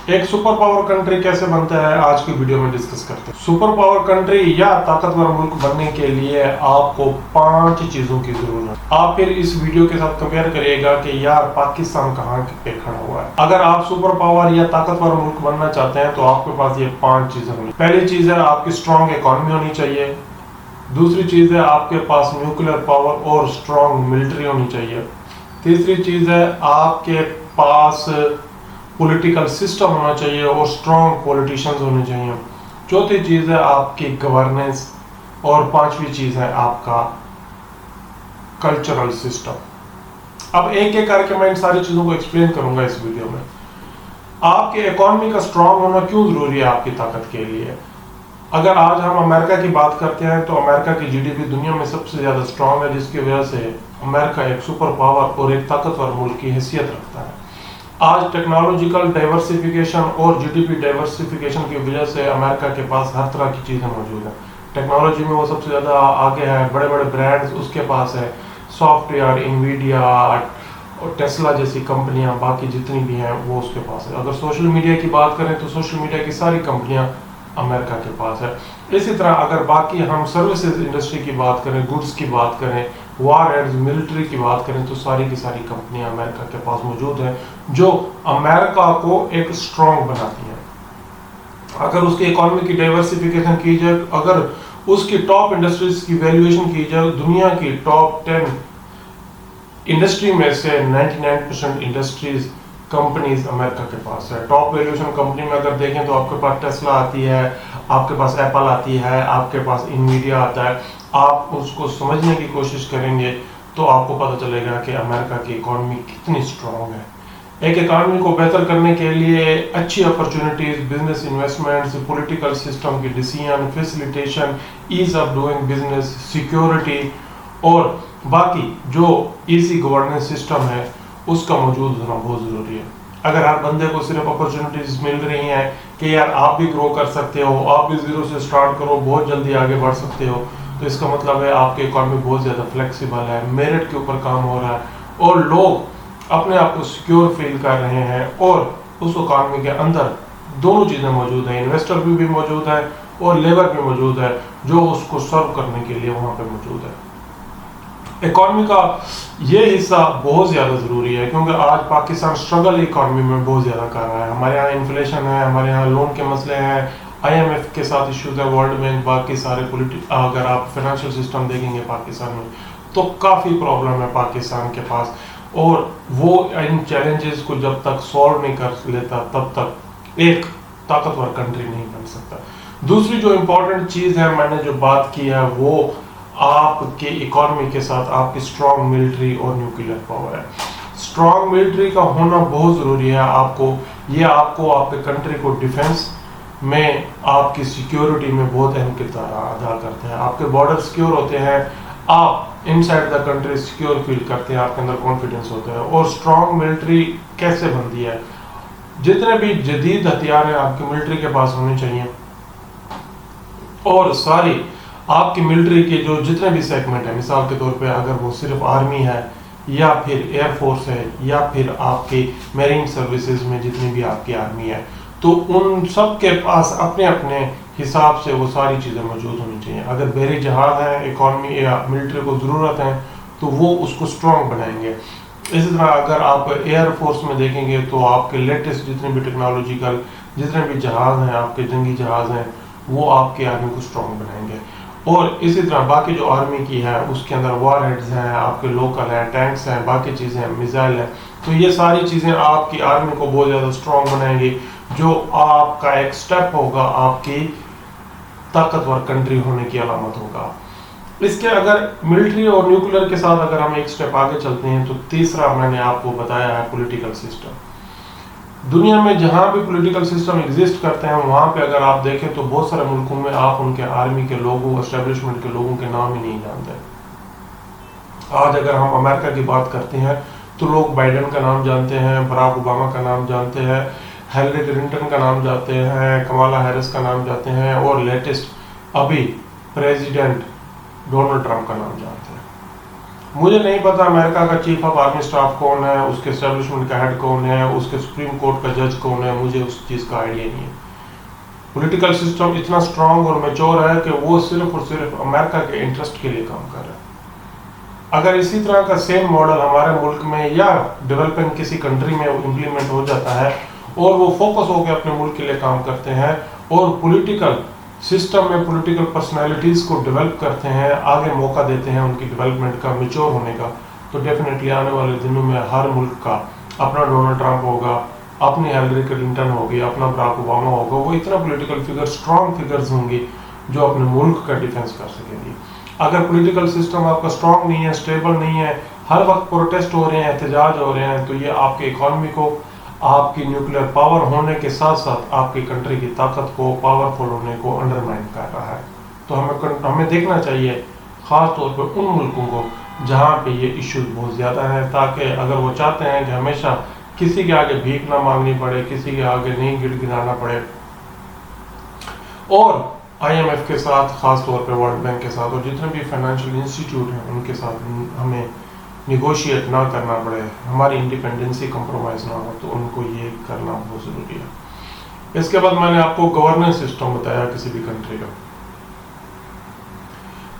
ایک super power country کیسے بنتا ہے آج کی ویڈیو میں ڈسکس کرتے ہیں۔ سپر پاور کنٹری یا طاقتور ملک بننے کے لیے آپ کو 5 چیزوں کی ضرورت ہے۔ آپ پھر اس ویڈیو کے ساتھ کمپیئر کریے گا کہ یار پاکستان کہاں پہ کھڑا ہوا ہے۔ اگر آپ سپر پاور یا طاقتور ملک بننا چاہتے ہیں تو آپ کے پاس یہ 5 چیزیں ہونی۔ پہلی چیز ہے آپ کی اسٹرانگ اکانومی ہونی چاہیے۔ دوسری چیز ہے آپ کے پاس نیوکلیر پاور اور اسٹرانگ ملٹری ہونی چاہیے۔ تیسری چیز ہے آپ کے پاس پولیٹیکل سسٹم ہونا چاہیے اور اسٹرانگ پولیٹیشنز ہونے چاہیے۔ چوتھی چیز ہے آپ کی گورننس اور 5ویں چیز ہے آپ کا کلچرل سسٹم۔ اب ایک ایک کر کے میں ان ساری چیزوں کو ایکسپلین کروں گا اس ویڈیو میں۔ آپ کے اکانومی کا اسٹرانگ ہونا کیوں ضروری ہے آپ کی طاقت کے لیے؟ اگر آج ہم امریکہ کی بات کرتے ہیں تو امریکہ کی جی ڈی پی دنیا میں سب سے زیادہ اسٹرانگ ہے، جس کی وجہ سے امریکہ ایک سپر پاور اور ایک طاقتور ملک کی حیثیت رکھتا ہے۔ آج ٹیکنالوجیکل ڈائیورسیفیکیشن اور جی ڈی پی ڈائیورسیفیکیشن کی وجہ سے امریکہ کے پاس ہر طرح کی چیزیں موجود ہیں۔ ٹیکنالوجی میں وہ سب سے زیادہ آگے ہے، بڑے بڑے برانڈز اس کے پاس ہے، سافٹ ویئر، انویڈیا اور ٹیسلا جیسی کمپنیاں، باقی جتنی بھی ہیں وہ اس کے پاس ہے۔ اگر سوشل میڈیا کی بات کریں تو سوشل میڈیا کی ساری کمپنیاں امریکہ کے پاس ہے۔ اسی طرح اگر باقی ہم سروسز انڈسٹری کی بات کریں، گڈس کی بات کریں، وار ہیڈز، ملٹری کی بات کریں تو ساری کی ساری کمپنیاں امریکہ کے پاس موجود ہیں جو امریکہ کو ایک اسٹرانگ بناتی ہیں۔ اگر اس کی اکانومی کی ڈائیورسیفیکیشن کی جائے، اگر اس کی ٹاپ انڈسٹریز کی ویلیویشن کی جائے، دنیا کی ٹاپ 10 انڈسٹری میں سے 99% انڈسٹریز کمپنیز امریکہ کے پاس ہے۔ ٹاپ ویلیویشن کمپنی میں اگر دیکھیں تو آپ کے پاس ٹیسلا آتی ہے، آپ کے پاس ایپل آتی ہے، آپ کے پاس انویڈیا آتا ہے۔ آپ اس کو سمجھنے کی کوشش کریں گے تو آپ کو پتہ چلے گا کہ امریکہ کی اکانومی کتنی اسٹرانگ ہے۔ ایک اکانومی کو بہتر کرنے کے لیے اچھی opportunities, business investments, political system کی decision facilitation, ease of doing business, security اور باقی جو ایزی گورننس سسٹم ہے اس کا موجود ہونا بہت ضروری ہے۔ اگر ہر بندے کو صرف اپرچونٹیز مل رہی ہیں کہ یار آپ بھی گرو کر سکتے ہو، آپ بھی زیرو سے سٹارٹ کرو، بہت جلدی آگے بڑھ سکتے ہو، تو اس کا مطلب ہے آپ کی اکانومی بہت زیادہ فلیکسیبل ہے، میرٹ کے اوپر کام ہو رہا ہے اور لوگ اپنے آپ کو سیکیور فیل کر رہے ہیں اور اس اکانومی کے اندر دونوں چیزیں موجود ہیں، انویسٹر بھی موجود ہے اور لیبر بھی موجود ہے جو اس کو سرو کرنے کے لیے وہاں پہ موجود ہے۔ اکانومی کا یہ حصہ بہت زیادہ ضروری ہے کیونکہ آج پاکستان اسٹرگل اکانومی میں بہت زیادہ کر رہا ہے۔ ہمارے یہاں انفلیشن ہے، ہمارے یہاں لون کے مسئلے ہیں، آئی ایم ایف کے ساتھ ایشوز ہے، ورلڈ بینک، باقی سارے اگر آپ فائنینشیل سسٹم دیکھیں گے پاکستان میں تو کافی پرابلم ہے پاکستان کے پاس، اور وہ ان چیلنجز کو جب تک سولو نہیں کر لیتا تب تک ایک طاقتور کنٹری نہیں بن سکتا۔ دوسری جو امپورٹنٹ چیز ہے میں نے جو بات کی ہے وہ آپ کے اکانومی کے ساتھ آپ کی اسٹرانگ ملٹری اور نیوکلیئر پاور ہے۔ اسٹرانگ ملٹری کا ہونا بہت ضروری ہے آپ کو آپ کے کنٹری کو ڈیفنس میں، آپ کی سیکیورٹی میں بہت اہم کردار ادا کرتے ہیں۔ آپ کے بارڈر سیکیور ہوتے ہیں، آپ ان سائڈ دا کنٹری سیکیور فیل کرتے ہیں، آپ کے اندر کانفیڈنس ہوتا ہے۔ اور اسٹرانگ ملٹری کیسے بنتی ہے؟ جتنے بھی جدید ہتھیار ہیں آپ کی ملٹری کے پاس ہونے چاہیے، اور ساری آپ کی ملٹری کے جو جتنے بھی سیگمنٹ ہیں، مثال کے طور پہ اگر وہ صرف آرمی ہے یا پھر ایئر فورس ہے یا پھر آپ کی میرین سروسز میں جتنی بھی آپ کی آرمی ہے، تو ان سب کے پاس اپنے اپنے حساب سے وہ ساری چیزیں موجود ہونی چاہیے۔ اگر بحری جہاز ہیں، اکانومی یا ملٹری کو ضرورت ہے تو وہ اس کو اسٹرانگ بنائیں گے۔ اسی طرح اگر آپ ایئر فورس میں دیکھیں گے تو آپ کے لیٹسٹ جتنے بھی ٹیکنالوجیکل جتنے بھی جہاز ہیں، آپ کے جنگی جہاز ہیں، وہ آپ کی آرمی کو اسٹرانگ بنائیں گے۔ اور اسی طرح باقی جو آرمی کی ہے اس کے اندر وار ہیڈز ہیں، آپ کے لوکل ہیں، ٹینکس ہیں، باقی چیزیں ہیں، میزائل ہیں، تو یہ ساری چیزیں آپ کی آرمی کو بہت زیادہ اسٹرانگ بنائیں گی، جو آپ کا ایک سٹیپ ہوگا آپ کی طاقتور کنٹری ہونے کی علامت ہوگا۔ اس کے اگر ملٹری اور نیوکلیر کے ساتھ اگر ہم ایک سٹیپ آگے چلتے ہیں تو تیسرا میں نے آپ کو بتایا ہے پولیٹیکل سسٹم۔ دنیا میں جہاں بھی پولیٹیکل سسٹم ایگزسٹ کرتے ہیں وہاں پہ اگر آپ دیکھیں تو بہت سارے ملکوں میں آپ ان کے آرمی کے لوگوں، اسٹیبلشمنٹ کے لوگوں کے نام ہی نہیں جانتے۔ آج اگر ہم امریکہ کی بات کرتے ہیں تو لوگ بائیڈن کا نام جانتے ہیں، براک اوباما کا نام جانتے ہیں، ہیلری کلنٹن کا نام جانتے ہیں، کمالا ہیرس کا نام جانتے ہیں، اور لیٹسٹ ابھی پریزیڈنٹ ڈونلڈ ٹرمپ کا نام جانتے ہیں۔ مجھے نہیں پتا امریکہ کا چیف آف آرمی اسٹاف کون ہے، اس کے اسٹیبلشمنٹ کا ہیڈ کون ہے، اس کے سپریم کورٹ کا جج کون ہے، مجھے اس چیز کا آئیڈیا نہیں ہے۔ پولیٹیکل سسٹم اتنا اسٹرانگ اور میچور ہے کہ وہ صرف اور صرف امریکہ کے انٹرسٹ کے لیے کام کر رہا ہے۔ اگر اسی طرح کا سیم ماڈل ہمارے ملک میں یا ڈیولپنگ کسی کنٹری میں امپلیمنٹ ہو جاتا ہے اور وہ فوکس ہو کے اپنے ملک کے لیے کام کرتے ہیں اور پولیٹیکل سسٹم میں پولیٹیکل پرسنالٹیز کو ڈیولپ کرتے ہیں، آگے موقع دیتے ہیں ان کی ڈیولپمنٹ کا، میچور ہونے کا، تو ڈیفینیٹلی آنے والے دنوں میں ہر ملک کا اپنا ڈونلڈ ٹرمپ ہوگا، اپنی ہیلری کلنٹن ہوگی، اپنا براک اوباما ہوگا، وہ اتنا پولیٹیکل فگر، اسٹرانگ فگرز ہوں گی جو اپنے ملک کا ڈیفینس کر سکیں گی۔ اگر پولیٹیکل سسٹم آپ کا اسٹرانگ نہیں ہے، اسٹیبل نہیں ہے، ہر وقت پروٹیسٹ ہو رہے ہیں، احتجاج ہو رہے ہیں، تو یہ آپ کی اکانومی کو، آپ کی نیوکلیر پاور ہونے کے ساتھ ساتھ آپ کی کنٹری کی طاقت کو، پاورفل ہونے کو انڈرمائن کر رہا ہے۔ تو ہمیں دیکھنا چاہیے خاص طور پہ ان ملکوں کو جہاں پہ یہ ایشوز بہت زیادہ ہیں، تاکہ اگر وہ چاہتے ہیں کہ ہمیشہ کسی کے آگے بھیک نہ مانگنی پڑے، کسی کے آگے نہیں گڑ گڑانا پڑے، اور آئی ایم ایف کے ساتھ، خاص طور پہ ورلڈ بینک کے ساتھ اور جتنے بھی فائنینشیل انسٹیٹیوٹ ہیں ان کے ساتھ ہمیں نیگوشیٹ نہ کرنا پڑے، ہماری انڈیپینڈنسی کمپرومائز نہ ہو، تو ان کو یہ کرنا بہت ضروری ہے۔ اس کے بعد میں نے آپ کو گورننس سسٹم بتایا کسی بھی کنٹری کا۔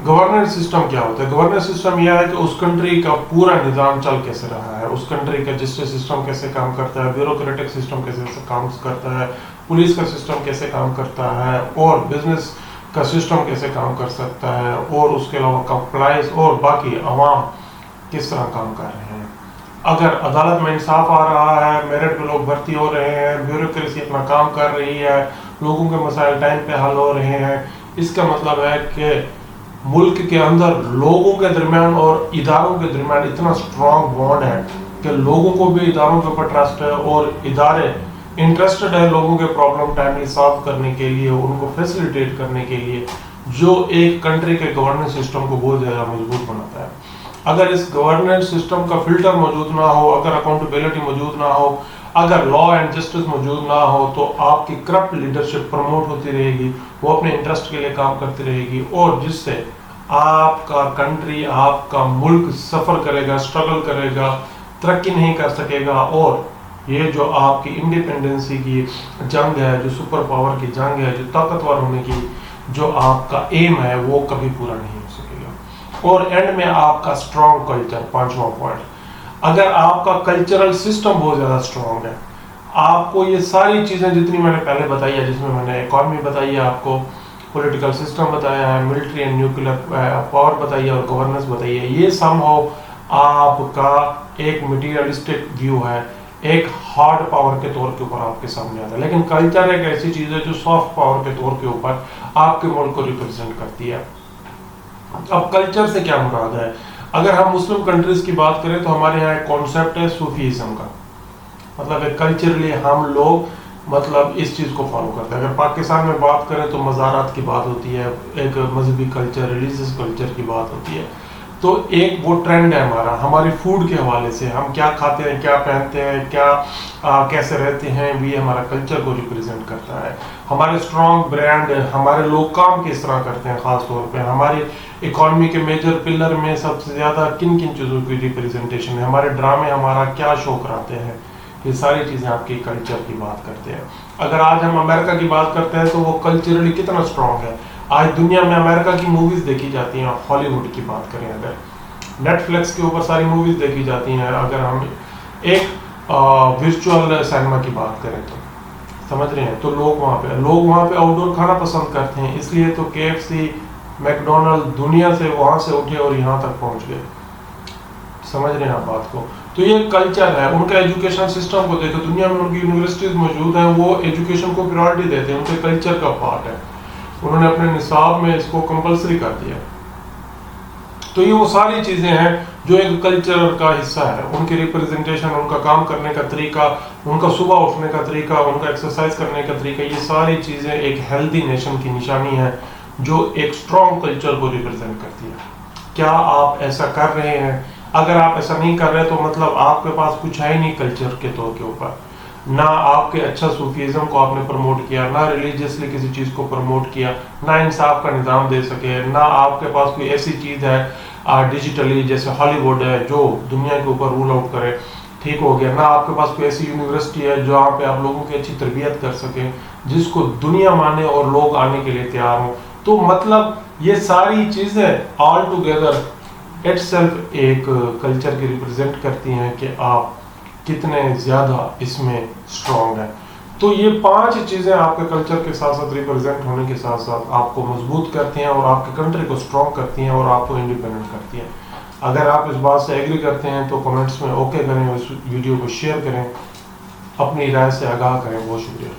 گورننس سسٹم کیا ہوتا ہے؟ گورننس سسٹم یہ ہے کہ اس کنٹری کا پورا نظام چل کیسے رہا ہے، اس کنٹری کا جسٹس سسٹم کیسے کام کرتا ہے، بیوروکریٹک سسٹم کیسے کام کرتا ہے، پولیس کا سسٹم کیسے کام کرتا ہے، اور بزنس کا سسٹم کیسے کام کر سکتا ہے، اور اس کے علاوہ کمپلائنس اور باقی عوام کس طرح کام کر رہے ہیں۔ اگر عدالت میں انصاف آ رہا ہے، میرٹ پہ لوگ بھرتی ہو رہے ہیں، بیوروکریسی اپنا کام کر رہی ہے، لوگوں کے مسائل ٹائم پہ حل ہو رہے ہیں، اس کا مطلب ہے کہ ملک کے اندر لوگوں کے درمیان اور اداروں کے درمیان اتنا اسٹرانگ بانڈ ہے کہ لوگوں کو بھی اداروں کے اوپر ٹرسٹ ہے، اور ادارے انٹرسٹڈ ہے لوگوں کے پرابلم ٹائملی سالو کرنے کے لیے، ان کو فیسیلیٹیٹ کرنے کے لیے، جو ایک کنٹری کے گورننس سسٹم کو بہت زیادہ مضبوط بناتا ہے۔ اگر اس گورننس سسٹم کا فلٹر موجود نہ ہو، اگر اکاؤنٹیبلٹی موجود نہ ہو، اگر لا اینڈ جسٹس موجود نہ ہو، تو آپ کی کرپٹ لیڈرشپ پروموٹ ہوتی رہے گی، وہ اپنے انٹرسٹ کے لیے کام کرتی رہے گی، اور جس سے آپ کا کنٹری، آپ کا ملک سفر کرے گا، اسٹرگل کرے گا، ترقی نہیں کر سکے گا، اور یہ جو آپ کی انڈیپینڈنسی کی جنگ ہے، جو سپر پاور کی جنگ ہے، جو طاقتور ہونے کی جو آپ کا ایم ہے، وہ کبھی پورا نہیں ہو سکے گا۔ اور اینڈ میں آپ کا اسٹرانگ کلچر، پانچواں پوائنٹ، اگر آپ کا کلچرل سسٹم بہت زیادہ اسٹرانگ ہے، آپ کو یہ ساری چیزیں جتنی میں نے پہلے بتائی ہے، جس میں میں نے اکانومی بتائی ہے، آپ کو پولیٹیکل سسٹم بتایا ہے، ملٹری اینڈ نیوکلیر پاور بتائی ہے، اور گورننس بتائی ہے، یہ سم ہو آپ کا ایک مٹیریلسٹک ویو ہے، ایک ہارڈ پاور کے طور کے اوپر آپ کے سامنے آتا ہے۔ لیکن کلچر ایک ایسی چیز ہے جو سافٹ پاور کے طور کے اوپر آپ کے ملک کو ریپرزینٹ کرتی ہے۔ اب کلچر سے کیا مراد ہے؟ اگر ہم مسلم کنٹریز کی بات کریں تو ہمارے یہاں ایک کانسیپٹ ہے صوفیزم کا، مطلب ایک کلچرلی ہم لوگ مطلب اس چیز کو فالو کرتے ہیں۔ اگر پاکستان میں بات کریں تو مزارات کی بات ہوتی ہے، ایک مذہبی کلچر، ریلیجیس کلچر کی بات ہوتی ہے، تو ایک وہ ٹرینڈ ہے ہمارا، ہماری فوڈ کے حوالے سے، ہم کیا کھاتے ہیں، کیا پہنتے ہیں، کیا کیسے رہتے ہیں، بھی ہمارا کلچر کو ریپرزینٹ کرتا ہے۔ ہمارے اسٹرانگ برانڈ، ہمارے لوگ کام کس طرح کرتے ہیں، خاص طور پہ ہماری اکانومی کے میجر پلر میں سب سے زیادہ کن کن چیزوں کی ریپرزینٹیشن ہے، ہمارے ڈرامے ہمارا کیا شو کراتے ہیں، یہ ساری چیزیں آپ کی کلچر کی بات کرتے ہیں۔ اگر آج ہم امریکہ کی بات کرتے ہیں تو وہ کلچرلی کتنا اسٹرانگ ہے، آج دنیا میں امریکہ کی موویز دیکھی جاتی ہیں، ہالی ووڈ کی بات کریں، اگر نیٹ فلکس کے اوپر ساری موویز دیکھی جاتی ہیں، اگر ہم ایک ورچوئل سینما کی بات کریں تو سمجھ رہے ہیں، تو لوگ وہاں پہ آؤٹ ڈور کھانا پسند کرتے ہیں، اس لیے تو KFC، میکڈونلڈ دنیا سے وہاں سے اٹھے اور یہاں تک پہنچ گئے، سمجھ رہے ہیں آپ بات کو۔ تو یہ کلچر ہے، ان کا ایجوکیشن سسٹم کو دیکھو، دنیا میں ان کی یونیورسٹیز موجود ہیں، وہ ایجوکیشن کو پریورٹی دیتے ہیں، ان کے کلچر کا پارٹ ہے، انہوں نے اپنے نصاب میں اس کو کمپلسری کر دیا۔ تو یہ وہ ساری چیزیں ہیں جو ایک کلچر کا حصہ ہے، ان کی ریپرزنٹیشن، ان کا کام کرنے کا طریقہ، ان کا صبح اٹھنے کا طریقہ، ان کا ایکسرسائز کرنے کا طریقہ، یہ ساری چیزیں ایک ہیلدی نیشن کی نشانی ہے جو ایک اسٹرانگ کلچر کو ریپرزینٹ کرتی ہے۔ کیا آپ ایسا کر رہے ہیں؟ اگر آپ ایسا نہیں کر رہے تو مطلب آپ کے پاس کچھ ہے ہی نہیں کلچر کے طور کے اوپر، نہ آپ کے اچھا صوفیزم کو آپ نے پروموٹ کیا، نہ ریلیجیسلی کسی چیز کو پروموٹ کیا، نہ انصاف کا نظام دے سکے، نہ آپ کے پاس کوئی ایسی چیز ہے ڈیجیٹلی، جیسے ہالی ووڈ ہے جو دنیا کے اوپر رول آؤٹ کرے، ٹھیک ہو گیا، نہ آپ کے پاس کوئی ایسی یونیورسٹی ہے جہاں پہ آپ لوگوں کی اچھی تربیت کر سکیں جس کو دنیا مانے اور لوگ آنے کے لیے تیار ہوں. تو مطلب یہ ساری چیزیں آل ٹوگیدر اٹ سیلف ایک کلچر کی ریپرزینٹ کرتی ہیں کہ آپ کتنے زیادہ اس میں اسٹرانگ ہیں. تو یہ 5 چیزیں آپ کے کلچر کے ساتھ ساتھ ریپرزینٹ ہونے کے ساتھ ساتھ آپ کو مضبوط کرتی ہیں اور آپ کی کنٹری کو اسٹرانگ کرتی ہیں اور آپ کو انڈیپینڈنٹ کرتی ہیں. اگر آپ اس بات سے ایگری کرتے ہیں تو کمنٹس میں اوکے کریں، اس ویڈیو کو شیئر کریں، اپنی رائے سے آگاہ کریں. بہت شکریہ.